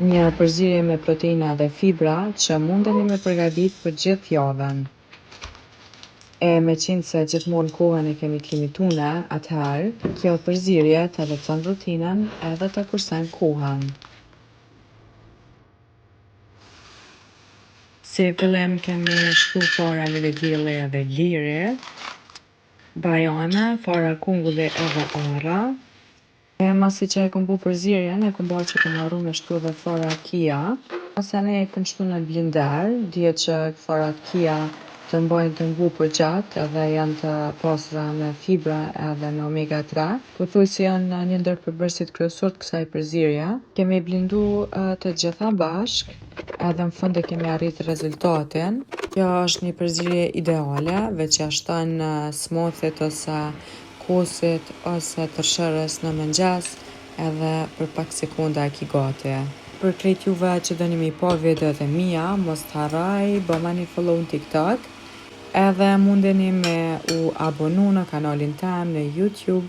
Një përzierje me proteina dhe fibra që mundeni me përgatit për gjithë javën. E me qenë se gjithmonë kohën e kemi t'limitune, atëherë kjo përzierje ta lehtëson rutinën edhe ta kursen kohën. Si fillim kemi shtu fara lëvizjelli edhe liri, bajame, fara kungulli edhe arra. E masi që e kom bo përzierjen, e kom bo që kom harru me shtu edhe fara kia. Masanej e kom shtu në blender, dihet që farat kia të mbajnë t'ngu përgjatë edhe janë të pasura me fibra edhe me omega 3. Pothuajse janë një ndër përbërësit kryesor t'kësaj përzierje. Kemi blendu të gjitha bashkë edhe n'fund e kemi arritë rezultatin. Kjo është një përzierje ideale, veç ja shton smoothit ose kosit ose tërshërës në mëngjes edhe për pak sekonda e ki gati. Për krejt juve që doni mi pa videot e mia, mos t'harraj, bëmani follow në TikTok edhe mundeni me u abonu në kanalin tem në YouTube.